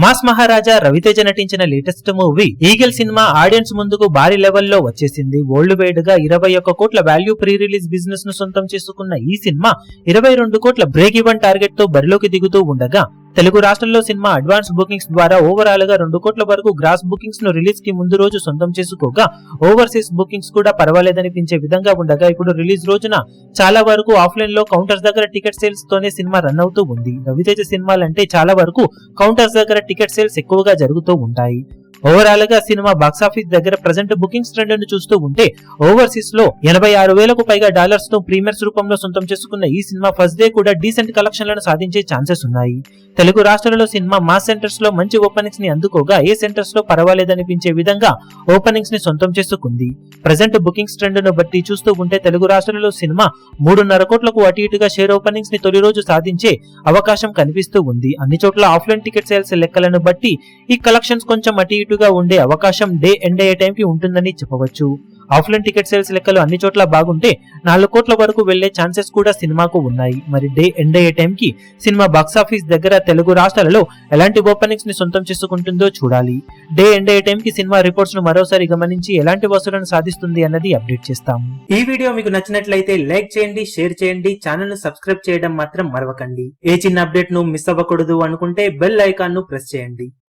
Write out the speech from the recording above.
Mass మహారాజా రవితేజ నటించిన latest movie eagle cinema audience ముందుకు భారీ లెవెల్లో వచ్చేసింది. వరల్డ్ వైడ్ గా 21 కోట్ల వాల్యూ ప్రీ రిలీజ్ బిజినెస్ ను సొంతం చేసుకున్న ఈ సినిమా 22 కోట్ల బ్రేక్ ఈవెన్ టార్గెట్ తో బరిలోకి దిగుతూ ఉండగా తెలుగు రాష్ట్రాల్లో సినిమా అడ్వాన్స్ బుకింగ్స్ ద్వారా ఓవరాల్ గా 2 కోట్ల వరకు గ్రాస్ బుకింగ్స్ ను రిలీజ్ కి ముందు రోజు సొంతం చేసుకోగా ఓవర్సీస్ బుకింగ్స్ కూడా పర్వాలేదనిపించే విధంగా ఉండగా ఇప్పుడు రిలీజ్ రోజున చాలా వరకు ఆఫ్లైన్ లో కౌంటర్స్ దగ్గర టికెట్ సేల్స్ తోనే సినిమా రన్ అవుతూ ఉంది. రవితేజ సినిమాలంటే చాలా వరకు కౌంటర్స్ దగ్గర టికెట్ సేల్స్ ఎక్కువగా జరుగుతూ ఉంటాయి. ఓవరాల్ గా సినిమా బాక్సాఫీస్ దగ్గర ప్రెజెంట్ బుకింగ్స్ ట్రెండ్ ను చూస్తూ ఉంటే ఓవర్సీస్ లో 86,000కు పైగా డాలర్స్ ను ప్రీమియర్స్ రూపంలో సొంతం చేసుకున్న ఈ సినిమా ఫస్ట్ డే కూడా డీసెంట్ కలెక్షన్లను సాధించే ఛాన్సెస్ ఉన్నాయి. తెలుగు రాష్ట్రాలలో సినిమా మాస్ సెంటర్స్ లో మంచి ఓపెనింగ్స్ ని అందుకోగా ఏ సెంటర్స్ లో పర్వాలేదనిపించే విధంగా ఓపెనింగ్స్ ని సొంతం చేసుకుంది. ప్రెజెంట్ బుకింగ్స్ ట్రెండ్ ను బట్టి చూస్తూ ఉంటే తెలుగు రాష్ట్రాలలో సినిమా 3.5 కోట్లకు అటు ఇటుగా షేర్ ఓపెనింగ్స్ ని తొలి రోజు సాధించే అవకాశం కనిపిస్తూ ఉంది. అన్ని చోట్ల ఆఫ్లైన్ టికెట్ సేల్స్ లెక్కలను బట్టి ఈ కలెక్షన్స్ కొంచెం అటు ఇటుగా ఉండే అవకాశం డే ఎండ్ అయ్యే టైం కి ఉంటుందని చెప్పవచ్చు. ఆఫ్లైన్ టికెట్ సేల్స్ లెక్కలు అన్ని చోట్ల బాగుంటే 4 కోట్ల వరకు వెళ్లే ఛాన్సెస్ కూడా సినిమాకు ఉన్నాయి. మరి డే ఎండ్ అయ్యే టైం కి సినిమా బాక్సాఫీస్ దగ్గర తెలుగు రాష్ట్రాలలో ఎలాంటి ఓపెనింగ్స్ ని సొంతం చేసుకుంటుందో చూడాలి. డే ఎండ్ అయ్యే టైం కి సినిమా రిపోర్ట్స్ ను మరోసారి గమనించి ఎలాంటి వసూలను సాధిస్తుంది అన్నది అప్డేట్ చేస్తాము. ఈ వీడియో మీకు నచ్చినట్లయితే లైక్ చేయండి, షేర్ చేయండి, ఛానల్ ను సబ్స్క్రైబ్ చేయడం మాత్రం మరవకండి. ఏ చిన్న అప్డేట్ ను మిస్ అవ్వకూడదు అనుకుంటే బెల్ ఐకాన్ ను ప్రెస్ చేయండి.